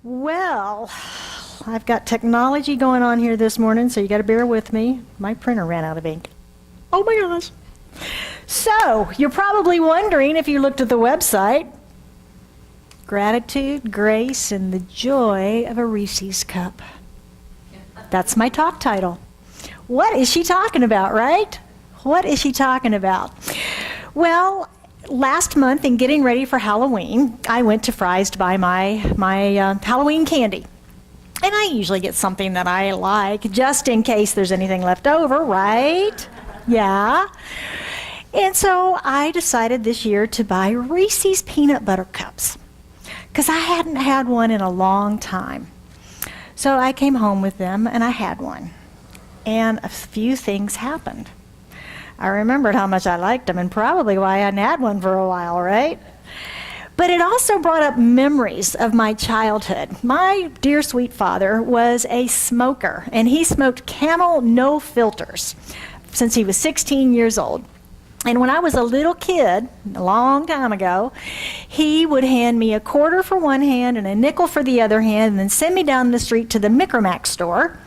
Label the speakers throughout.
Speaker 1: Well, I've got technology going on here this morning, so you got to bear with me. My printer ran out of ink. Oh my gosh. So, you're probably wondering if you looked at the website, Gratitude, Grace, and the Joy of a Reese's Cup. That's my talk title. What is she talking about, right? What is she talking about? Well, last month, in getting ready for Halloween, I went to Fry's to buy my Halloween candy. And I usually get something that I like, just in case there's anything left over, right? Yeah. And so I decided this year to buy Reese's peanut butter cups, because I hadn't had one in a long time. So I came home with them, and I had one. And a few things happened. I remembered how much I liked them and probably why I hadn't had one for a while, right? But it also brought up memories of my childhood. My dear sweet father was a smoker, and he smoked Camel no filters since he was 16 years old. And when I was a little kid, a long time ago, he would hand me a quarter for one hand and a nickel for the other hand, and then send me down the street to the Micromax store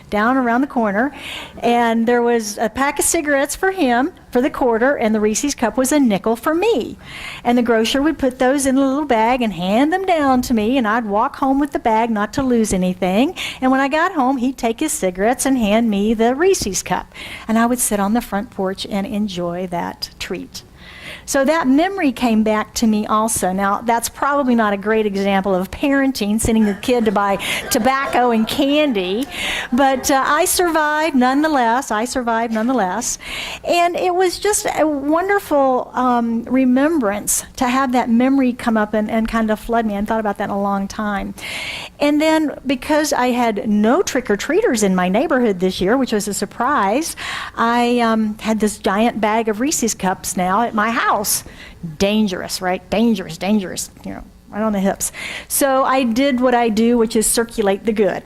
Speaker 1: down around the corner, and there was a pack of cigarettes for him for the quarter, and the Reese's cup was a nickel for me. And the grocer would put those in a little bag and hand them down to me, and I'd walk home with the bag not to lose anything. And when I got home, he'd take his cigarettes and hand me the Reese's cup, and I would sit on the front porch and enjoy that treat. So that memory came back to me also. Now, that's probably not a great example of parenting, sending your kid to buy tobacco and candy, but I survived nonetheless. And it was just a wonderful remembrance to have that memory come up and kind of flood me. I hadn't thought about that in a long time. And then because I had no trick-or-treaters in my neighborhood this year, which was a surprise, I had this giant bag of Reese's cups now at my house. Dangerous, right? Dangerous, you know, right on the hips. So I did what I do, which is circulate the good.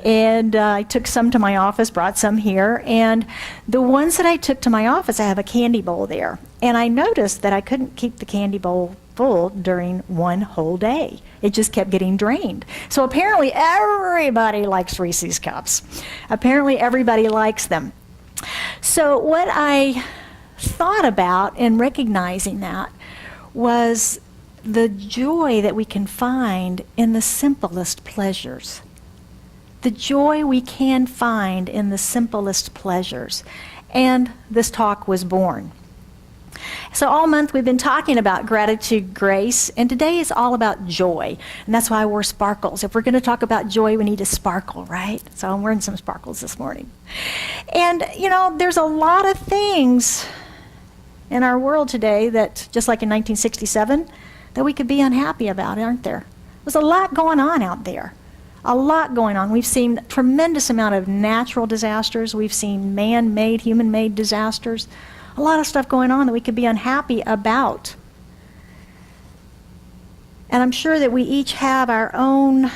Speaker 1: And I took some to my office, brought some here, and the ones that I took to my office, I have a candy bowl there. And I noticed that I couldn't keep the candy bowl full during one whole day. It just kept getting drained. So apparently everybody likes Reese's cups. Apparently everybody likes them. So what I thought about in recognizing that was the joy that we can find in the simplest pleasures. The joy we can find in the simplest pleasures. And this talk was born. So all month we've been talking about gratitude, grace, and today is all about joy. And that's why I wore sparkles. If we're going to talk about joy, we need to sparkle, right? So I'm wearing some sparkles this morning. And, you know, there's a lot of things in our world today that, just like in 1967, that we could be unhappy about, aren't there? There's a lot going on out there. A lot going on. We've seen a tremendous amount of natural disasters. We've seen man-made, human-made disasters. A lot of stuff going on that we could be unhappy about. And I'm sure that we each have our own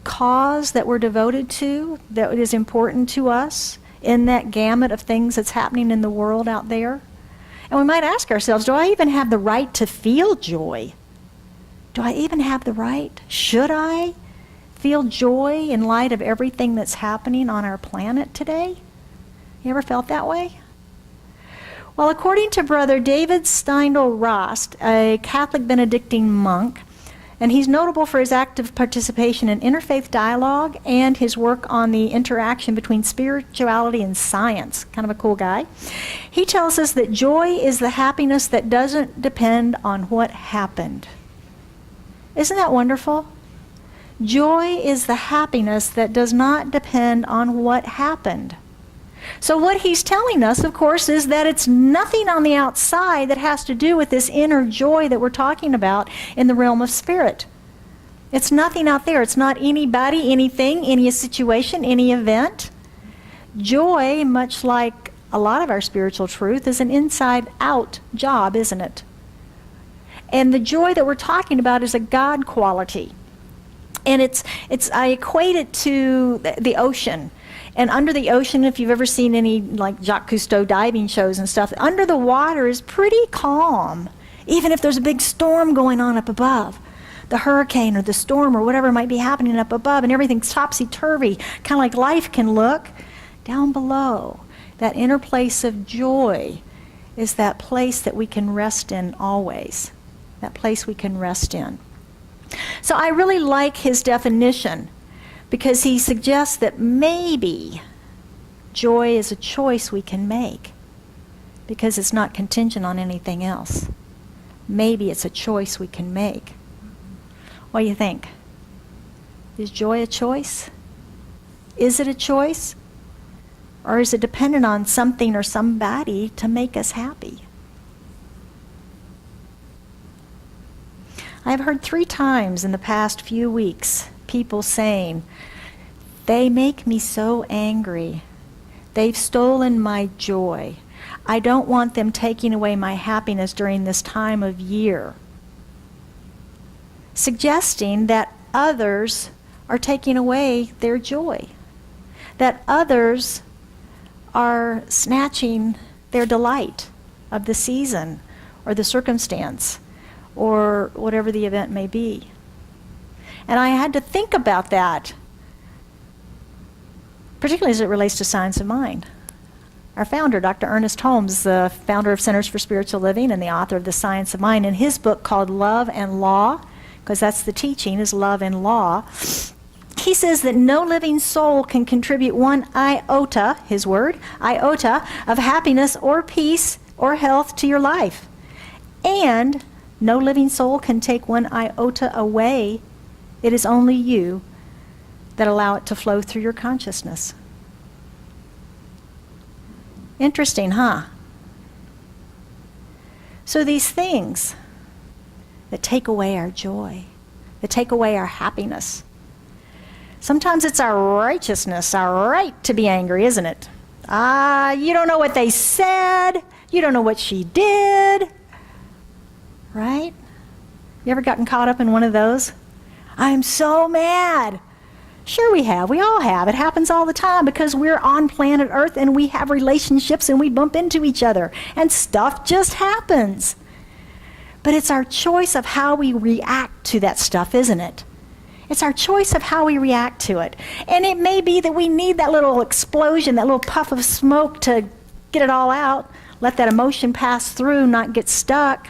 Speaker 1: cause that we're devoted to, that is important to us in that gamut of things that's happening in the world out there. And we might ask ourselves, do I even have the right to feel joy? Do I even have the right? Should I feel joy in light of everything that's happening on our planet today? You ever felt that way? Well, according to Brother David Steindl-Rast, a Catholic Benedictine monk, and he's notable for his active participation in interfaith dialogue and his work on the interaction between spirituality and science. Kind of a cool guy. He tells us that joy is the happiness that doesn't depend on what happened. Isn't that wonderful? Joy is the happiness that does not depend on what happened. So what he's telling us, of course, is that it's nothing on the outside that has to do with this inner joy that we're talking about in the realm of spirit. It's nothing out there. It's not anybody, anything, any situation, any event. Joy, much like a lot of our spiritual truth, is an inside-out job, isn't it? And the joy that we're talking about is a God quality. And I equate it to the ocean. And under the ocean, if you've ever seen any like Jacques Cousteau diving shows and stuff, under the water is pretty calm, even if there's a big storm going on up above. the hurricane or the storm or whatever might be happening up above, and everything's topsy-turvy, kind of like life can look, down below, that inner place of joy is that place that we can rest in always. That place we can rest in. So I really like his definition because he suggests that maybe joy is a choice we can make because it's not contingent on anything else. Maybe it's a choice we can make. What do you think? Is joy a choice? Is it a choice? Or is it dependent on something or somebody to make us happy? I've heard 3 times in the past few weeks people saying, they make me so angry. They've stolen my joy. I don't want them taking away my happiness during this time of year. Suggesting that others are taking away their joy. That others are snatching their delight of the season or the circumstance or whatever the event may be. And I had to think about that, particularly as it relates to science of mind. Our founder, Dr. Ernest Holmes, the founder of Centers for Spiritual Living and the author of The Science of Mind, in his book called Love and Law, because that's the teaching, is love and law, he says that no living soul can contribute one iota, his word, iota, of happiness or peace or health to your life. And no living soul can take one iota away. It is only you that allow it to flow through your consciousness. Interesting, huh? So these things that take away our joy, that take away our happiness, sometimes it's our righteousness, our right to be angry, isn't it? You don't know what they said. You don't know what she did. Right? You ever gotten caught up in one of those? I'm so mad. Sure we have. We all have. It happens all the time because we're on planet Earth and we have relationships and we bump into each other and stuff just happens. But it's our choice of how we react to that stuff, isn't it? It's our choice of how we react to it. And it may be that we need that little explosion, that little puff of smoke to get it all out, let that emotion pass through, not get stuck.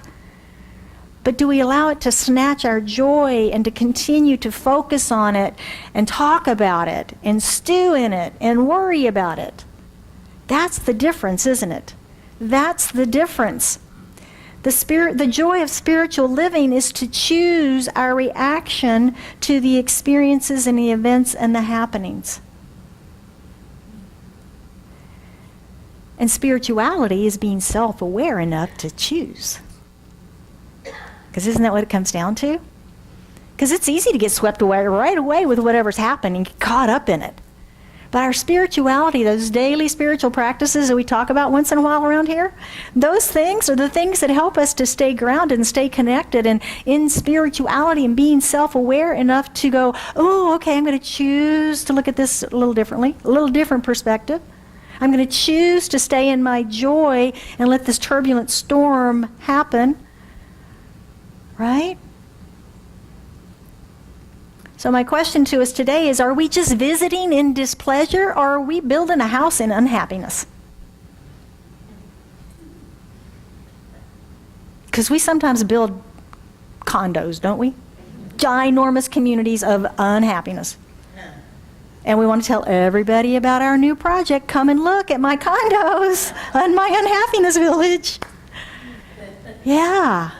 Speaker 1: But do we allow it to snatch our joy and to continue to focus on it and talk about it and stew in it and worry about it? That's the difference, isn't it? That's the difference. The joy of spiritual living is to choose our reaction to the experiences and the events and the happenings. And spirituality is being self-aware enough to choose. Because isn't that what it comes down to? Because it's easy to get swept away right away with whatever's happening, get caught up in it. But our spirituality, those daily spiritual practices that we talk about once in a while around here, those things are the things that help us to stay grounded and stay connected and in spirituality and being self-aware enough to go, oh, okay, I'm going to choose to look at this a little differently, a little different perspective. I'm going to choose to stay in my joy and let this turbulent storm happen. Right? So my question to us today is, are we just visiting in displeasure, or are we building a house in unhappiness? Because we sometimes build condos, don't we? Ginormous communities of unhappiness. And we want to tell everybody about our new project. Come and look at my condos on my unhappiness village. Yeah.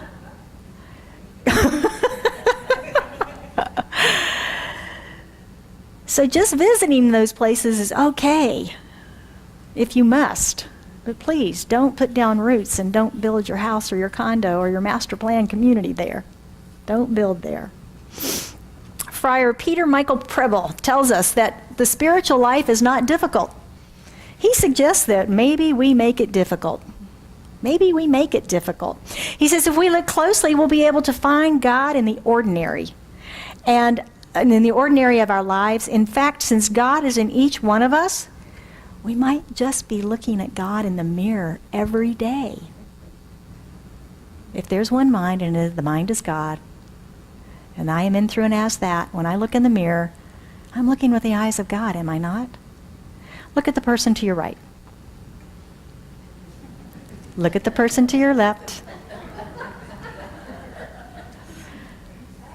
Speaker 1: So just visiting those places is okay, if you must. But please, don't put down roots and don't build your house or your condo or your master plan community there. Don't build there. Friar Peter Michael Preble tells us that the spiritual life is not difficult. He suggests that maybe we make it difficult. Maybe we make it difficult. He says if we look closely, we'll be able to find God in the ordinary. And in the ordinary of our lives. In fact, since God is in each one of us, we might just be looking at God in the mirror every day. If there's one mind and the mind is God, And I am in through and as that. When I look in the mirror, I'm looking with the eyes of God, am I not? Look at the person to your right. Look at the person to your left.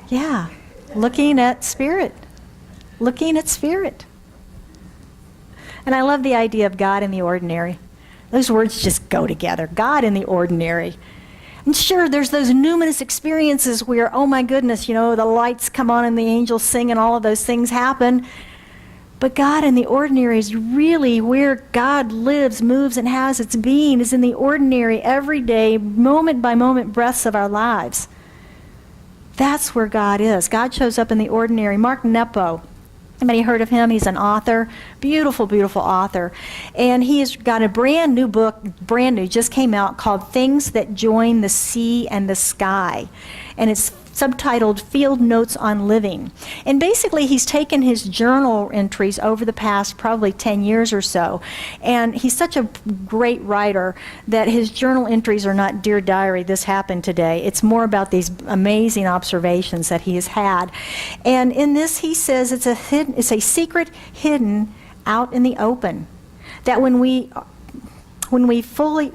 Speaker 1: Yeah, looking at spirit. Looking at spirit. And I love the idea of God in the ordinary. Those words just go together. God in the ordinary. And sure, there's those numinous experiences where, oh my goodness, the lights come on and the angels sing and all of those things happen. But God in the ordinary is really where God lives, moves, and has its being, is in the ordinary, everyday, moment by moment breaths of our lives. That's where God is. God shows up in the ordinary. Mark Nepo. Anybody heard of him? He's an author, beautiful, beautiful author. And he has got a brand new book, brand new, just came out, called Things That Join the Sea and the Sky. And it's subtitled Field Notes on Living. And basically he's taken his journal entries over the past probably 10 years or so. And he's such a great writer that his journal entries are not Dear Diary, this happened today. It's more about these amazing observations that he has had. And in this he says it's a secret hidden out in the open. That when we fully...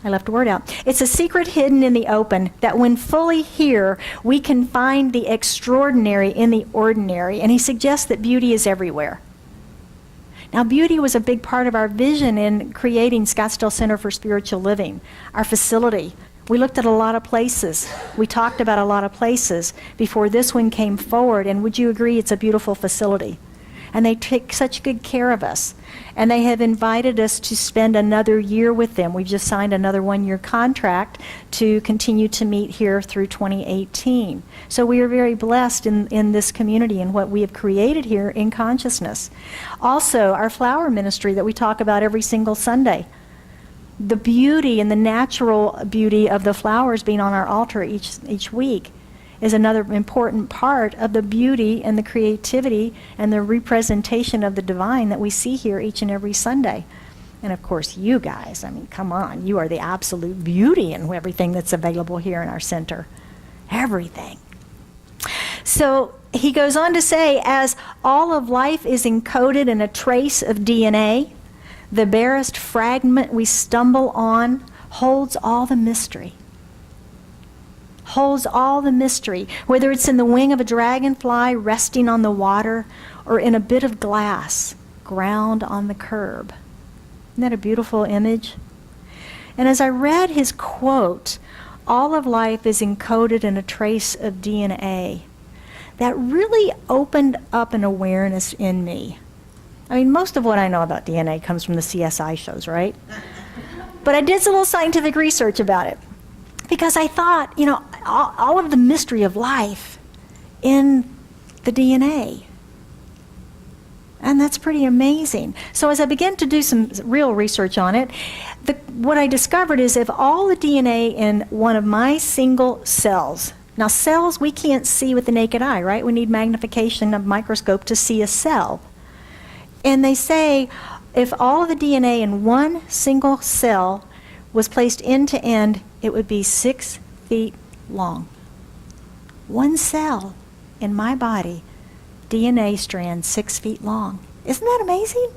Speaker 1: I left a word out. It's a secret hidden in the open that when fully here, we can find the extraordinary in the ordinary. And he suggests that beauty is everywhere. Now, beauty was a big part of our vision in creating Scottsdale Center for Spiritual Living, our facility. We looked at a lot of places. We talked about a lot of places before this one came forward. And would you agree it's a beautiful facility? And they take such good care of us. And they have invited us to spend another year with them. We've just signed another one-year contract to continue to meet here through 2018. So we are very blessed in this community and what we have created here in consciousness. Also, our flower ministry that we talk about every single Sunday. The beauty and the natural beauty of the flowers being on our altar each week is another important part of the beauty and the creativity and the representation of the divine that we see here each and every Sunday. And of course, you guys, I mean, come on, you are the absolute beauty in everything that's available here in our center. Everything. So he goes on to say, as all of life is encoded in a trace of DNA, the barest fragment we stumble on holds all the mystery. Holds all the mystery, whether it's in the wing of a dragonfly resting on the water or in a bit of glass ground on the curb. Isn't that a beautiful image? And as I read his quote, all of life is encoded in a trace of DNA, that really opened up an awareness in me. I mean, most of what I know about DNA comes from the CSI shows, right? But I did some little scientific research about it. Because I thought, all of the mystery of life in the DNA. And that's pretty amazing. So as I began to do some real research on it, what I discovered is if all the DNA in one of my single cells, now cells we can't see with the naked eye, right? We need magnification of microscope to see a cell. And they say if all of the DNA in one single cell was placed end to end, it would be 6 feet long. One cell in my body, DNA strand 6 feet long. Isn't that amazing?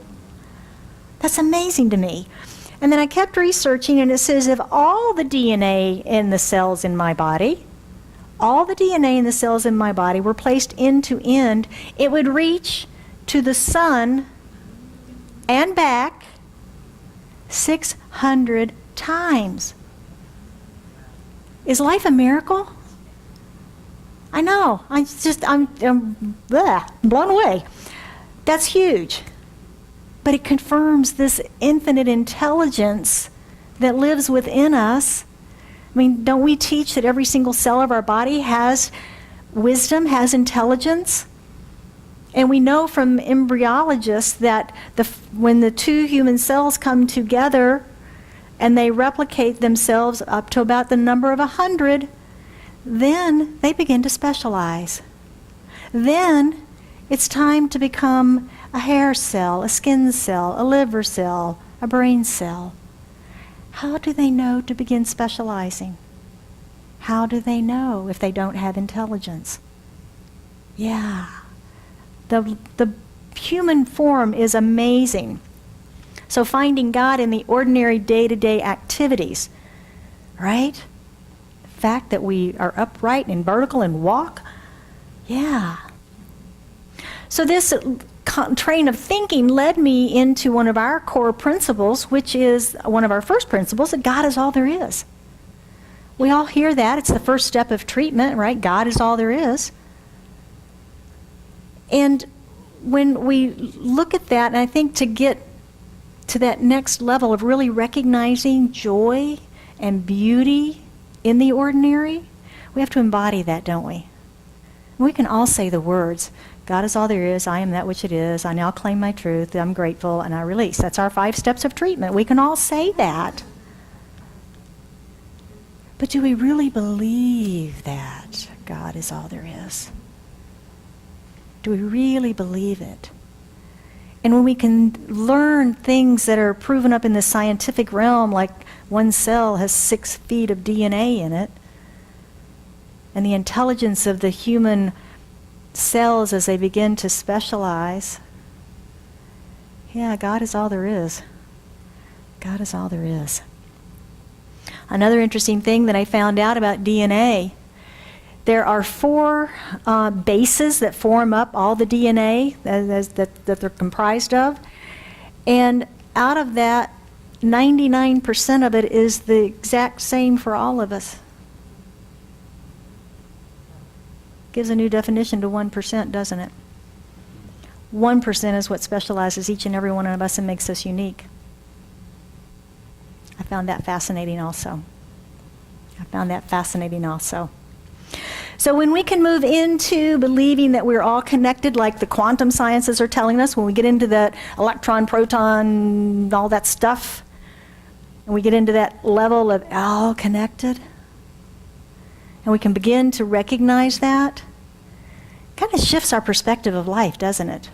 Speaker 1: That's amazing to me. And then I kept researching, and it says if all the DNA in the cells in my body, all the DNA in the cells in my body were placed end to end, it would reach to the sun and back 600 times. Is life a miracle? I know. I'm blown away. That's huge. But it confirms this infinite intelligence that lives within us. I mean, don't we teach that every single cell of our body has wisdom, has intelligence? And we know from embryologists that when the two human cells come together and they replicate themselves up to about the number of 100, then they begin to specialize. Then it's time to become a hair cell, a skin cell, a liver cell, a brain cell. How do they know to begin specializing? How do they know if they don't have intelligence? Yeah. The human form is amazing. So finding God in the ordinary day-to-day activities, right? The fact that we are upright and vertical and walk, yeah. So this train of thinking led me into one of our core principles, which is one of our first principles, that God is all there is. We all hear that. It's the first step of treatment, right? God is all there is. And when we look at that, and I think to get to that next level of really recognizing joy and beauty in the ordinary, we have to embody that, don't we? We can all say the words, God is all there is, I am that which it is, I now claim my truth, I'm grateful, and I release. That's our 5 steps of treatment. We can all say that. But do we really believe that God is all there is? Do we really believe it? And when we can learn things that are proven up in the scientific realm, like one cell has 6 feet of DNA in it, and the intelligence of the human cells as they begin to specialize, yeah, God is all there is. God is all there is. Another interesting thing that I found out about DNA, there are 4 bases that form up all the DNA that they're comprised of. And out of that, 99% of it is the exact same for all of us. Gives a new definition to 1%, doesn't it? 1% is what specializes each and every one of us and makes us unique. I found that fascinating also. So when we can move into believing that we're all connected, like the quantum sciences are telling us, when we get into that electron, proton, all that stuff, and we get into that level of all connected, and we can begin to recognize that, kind of shifts our perspective of life, doesn't it?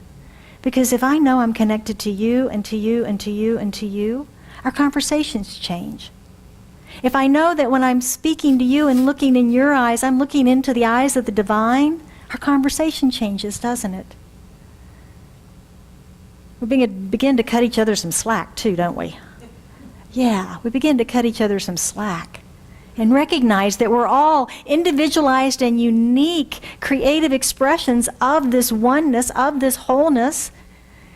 Speaker 1: Because if I know I'm connected to you and to you and to you and to you, our conversations change. If I know that when I'm speaking to you and looking in your eyes, I'm looking into the eyes of the divine, our conversation changes, doesn't it? We begin to cut each other some slack too, don't we? Yeah, we begin to cut each other some slack and recognize that we're all individualized and unique creative expressions of this oneness, of this wholeness.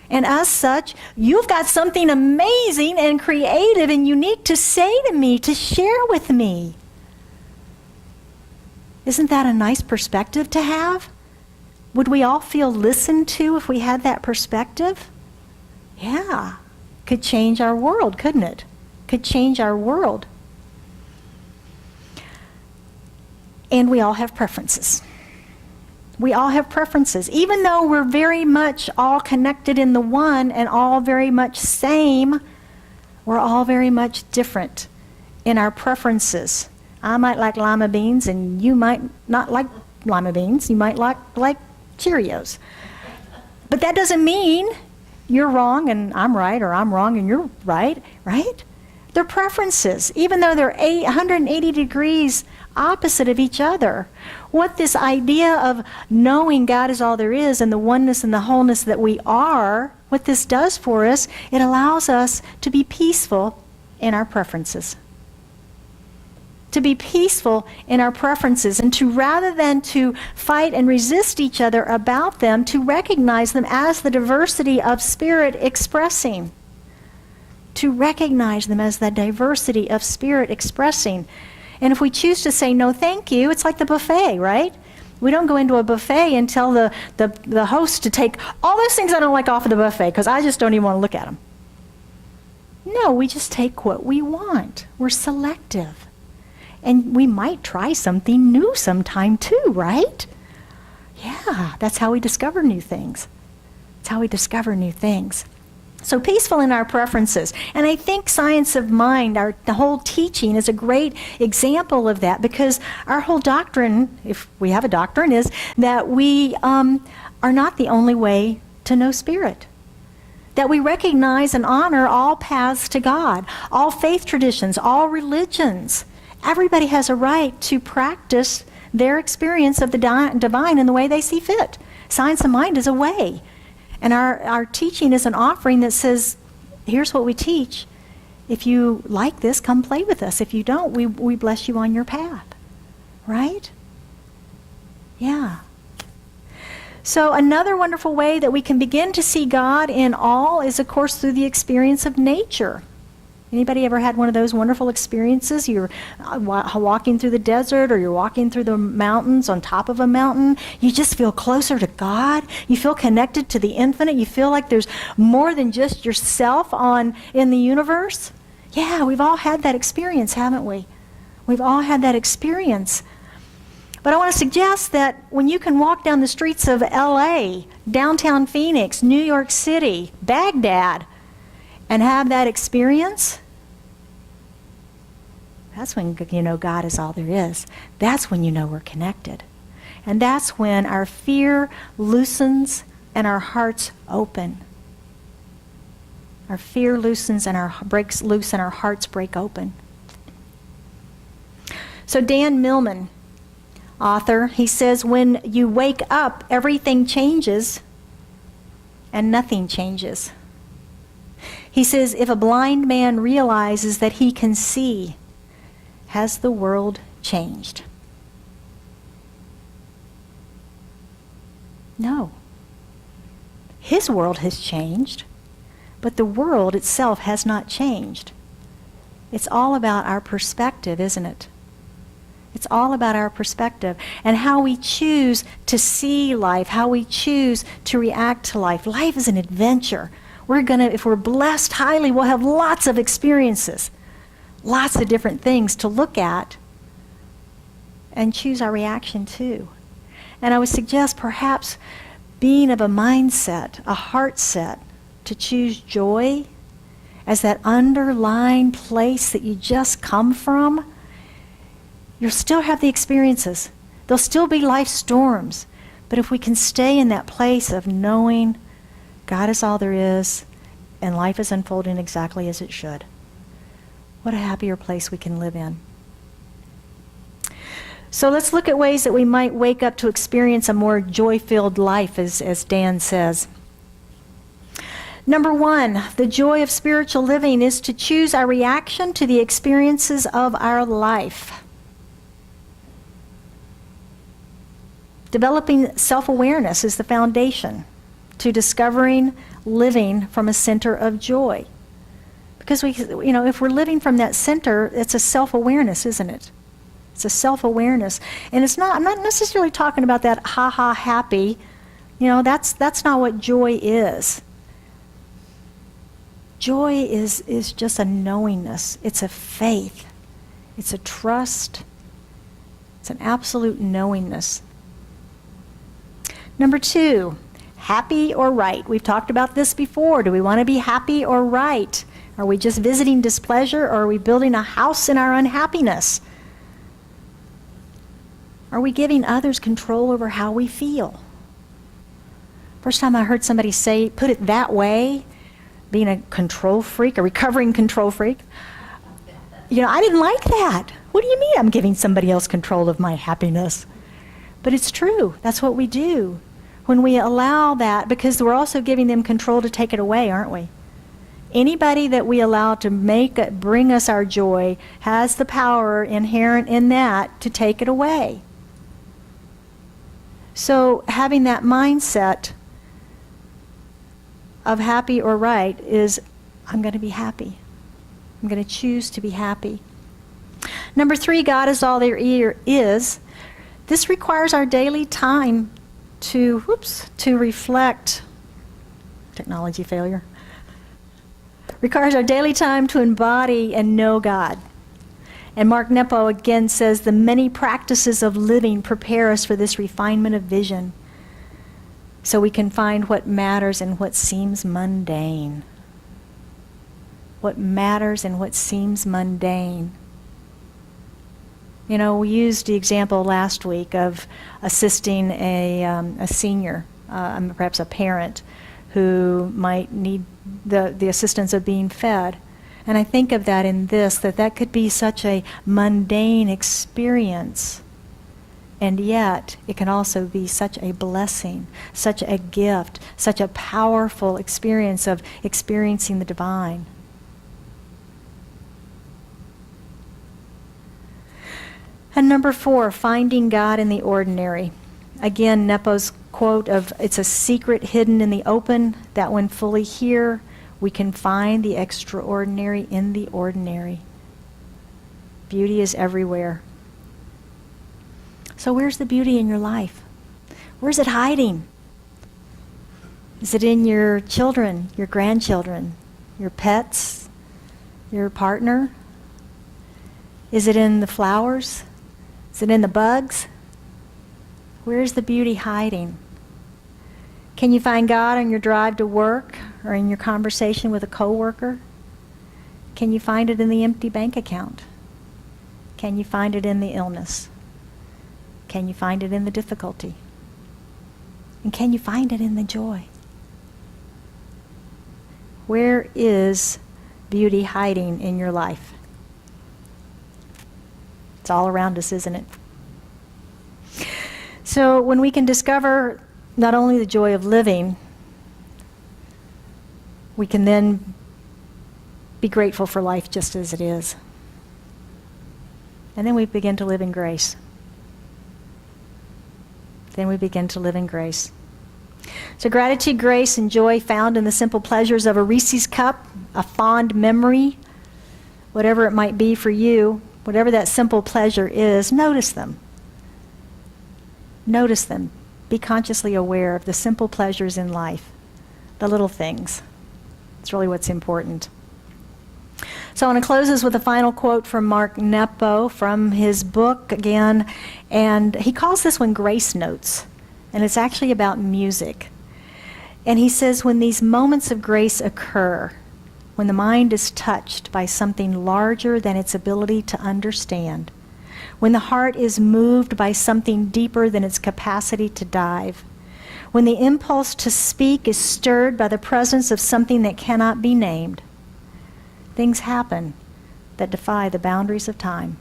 Speaker 1: And as such, you've got something amazing and creative and unique to say to me, to share with me. Isn't that a nice perspective to have? Would we all feel listened to if we had that perspective? Yeah. Could change our world, couldn't it? Could change our world. And we all have preferences. We all have preferences. Even though we're very much all connected in the one and all very much same, we're all very much different in our preferences. I might like lima beans and you might not like lima beans. You might like Cheerios. But that doesn't mean you're wrong and I'm right, or I'm wrong and you're right, right? They're preferences, even though they're 180 degrees opposite of each other. What this idea of knowing God is all there is and the oneness and the wholeness that we are, what this does for us, it allows us to be peaceful in our preferences. To be peaceful in our preferences, and to, rather than to fight and resist each other about them, to recognize them as the diversity of spirit expressing. To recognize them as the diversity of spirit expressing. And if we choose to say no thank you, it's like the buffet, right? We don't go into a buffet and tell the host to take all those things I don't like off of the buffet because I just don't even want to look at them. No, we just take what we want. We're selective. And we might try something new sometime too, right? Yeah, that's how we discover new things. That's how we discover new things. So peaceful in our preferences. And I think Science of Mind, the whole teaching, is a great example of that, because our whole doctrine, if we have a doctrine, is that we are not the only way to know spirit. That we recognize and honor all paths to God, all faith traditions, all religions, Everybody has a right to practice their experience of the divine in the way they see fit. Science of mind is a way. And our teaching is an offering that says, here's what we teach. If you like this, come play with us. If you don't, we bless you on your path. Right? Yeah. So another wonderful way that we can begin to see God in all is, of course, through the experience of nature. Anybody ever had one of those wonderful experiences? You're walking through the desert, or you're walking through the mountains on top of a mountain. You just feel closer to God. You feel connected to the infinite. You feel like there's more than just yourself in the universe. Yeah, we've all had that experience, haven't we? We've all had that experience. But I want to suggest that when you can walk down the streets of LA, downtown Phoenix, New York City, Baghdad, and have that experience, that's when you know God is all there is. That's when you know we're connected. And that's when our fear loosens and our hearts open. Our fear loosens and breaks loose and our hearts break open. So Dan Millman, author, he says, when you wake up, everything changes and nothing changes. He says, if a blind man realizes that he can see, has the world changed? No. His world has changed, but the world itself has not changed. It's all about our perspective, isn't it? It's all about our perspective and how we choose to see life, how we choose to react to life. Life is an adventure. If we're blessed highly, we'll have lots of experiences, lots of different things to look at and choose our reaction to. And I would suggest perhaps being of a mindset, a heart set, to choose joy as that underlying place that you just come from. You'll still have the experiences. There'll still be life storms. But if we can stay in that place of knowing God is all there is, and life is unfolding exactly as it should, what a happier place we can live in. So let's look at ways that we might wake up to experience a more joy-filled life, as Dan says. Number one, the joy of spiritual living is to choose our reaction to the experiences of our life. Developing self-awareness is the foundation to discovering living from a center of joy. Because if we're living from that center, it's a self-awareness, isn't it? It's a self-awareness. And I'm not necessarily talking about that ha-ha happy. That's not what joy is. Joy is just a knowingness. It's a faith. It's a trust. It's an absolute knowingness. Number two, happy or right. We've talked about this before. Do we want to be happy or right? Are we just visiting displeasure, or are we building a house in our unhappiness? Are we giving others control over how we feel? First time I heard somebody put it that way, being a control freak, a recovering control freak, I didn't like that. What do you mean I'm giving somebody else control of my happiness? But it's true. That's what we do when we allow that, because we're also giving them control to take it away, aren't we? Anybody that we allow to bring us our joy has the power inherent in that to take it away. So having that mindset of happy or right is, I'm going to be happy. I'm going to choose to be happy. Number three, God is all there is. This requires our daily time to reflect. Technology failure. Requires our daily time to embody and know God. And Mark Nepo again says, the many practices of living prepare us for this refinement of vision, so we can find what matters and what seems mundane. What matters and what seems mundane. We used the example last week of assisting a senior, perhaps a parent, who might need the assistance of being fed. And I think of that in this, that could be such a mundane experience. And yet, it can also be such a blessing, such a gift, such a powerful experience of experiencing the divine. And number 4, finding God in the ordinary. Again, Nepo's quote of, it's a secret hidden in the open, that when fully here, we can find the extraordinary in the ordinary. Beauty is everywhere. So where's the beauty in your life? Where's it hiding? Is it in your children, your grandchildren, your pets, your partner? Is it in the flowers? Is it in the bugs? Where's the beauty hiding? Can you find God on your drive to work or in your conversation with a coworker? Can you find it in the empty bank account? Can you find it in the illness? Can you find it in the difficulty? And can you find it in the joy? Where is beauty hiding in your life? It's all around us, isn't it? So when we can discover not only the joy of living, we can then be grateful for life just as it is. And then we begin to live in grace. Then we begin to live in grace. So gratitude, grace, and joy found in the simple pleasures of a Reese's cup, a fond memory, whatever it might be for you, whatever that simple pleasure is, notice them. Notice them. Be consciously aware of the simple pleasures in life, the little things. It's really what's important. So I want to close this with a final quote from Mark Nepo from his book again, and he calls this one Grace Notes, and it's actually about music. And he says, when these moments of grace occur, when the mind is touched by something larger than its ability to understand, when the heart is moved by something deeper than its capacity to dive, when the impulse to speak is stirred by the presence of something that cannot be named, things happen that defy the boundaries of time.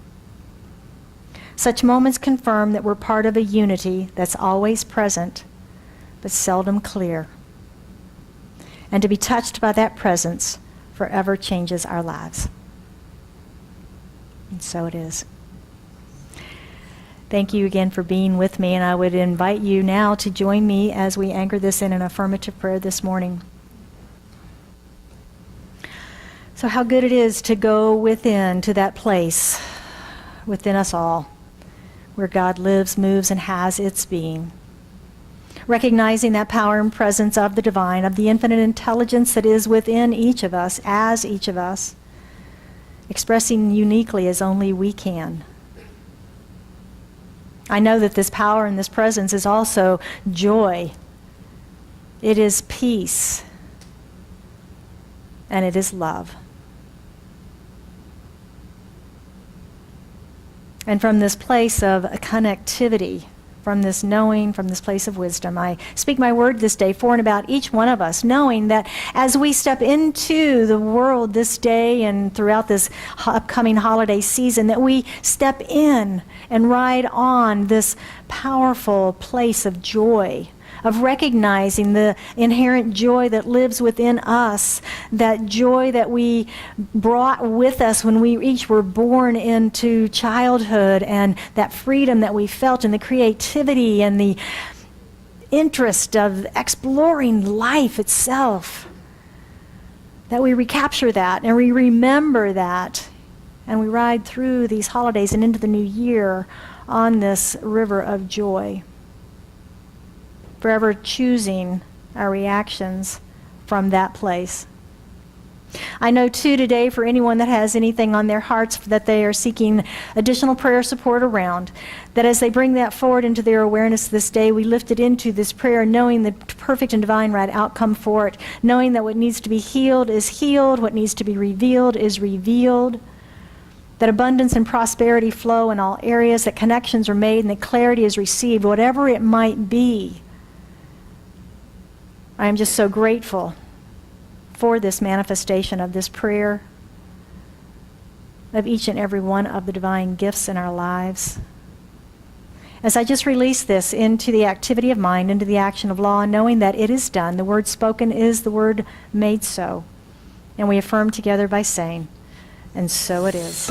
Speaker 1: Such moments confirm that we're part of a unity that's always present, but seldom clear. And to be touched by that presence forever changes our lives. And so it is. Thank you again for being with me, and I would invite you now to join me as we anchor this in an affirmative prayer this morning. So how good it is to go within to that place within us all where God lives, moves, and has its being. Recognizing that power and presence of the divine, of the infinite intelligence that is within each of us, as each of us, expressing uniquely as only we can. I know that this power and this presence is also joy. It is peace. And it is love. And from this place of connectivity, from this knowing, from this place of wisdom, I speak my word this day for and about each one of us, knowing that as we step into the world this day and throughout this upcoming holiday season, that we step in and ride on this powerful place of joy, of recognizing the inherent joy that lives within us, that joy that we brought with us when we each were born into childhood, and that freedom that we felt, and the creativity and the interest of exploring life itself, that we recapture that and we remember that, and we ride through these holidays and into the new year on this river of joy, forever choosing our reactions from that place. I know too today, for anyone that has anything on their hearts that they are seeking additional prayer support around, that as they bring that forward into their awareness this day, we lift it into this prayer, knowing the perfect and divine right outcome for it, knowing that what needs to be healed is healed, what needs to be revealed is revealed, that abundance and prosperity flow in all areas, that connections are made and that clarity is received, whatever it might be. I am just so grateful for this manifestation of this prayer, of each and every one of the divine gifts in our lives. As I just release this into the activity of mind, into the action of law, knowing that it is done, the word spoken is the word made so. And we affirm together by saying, and so it is.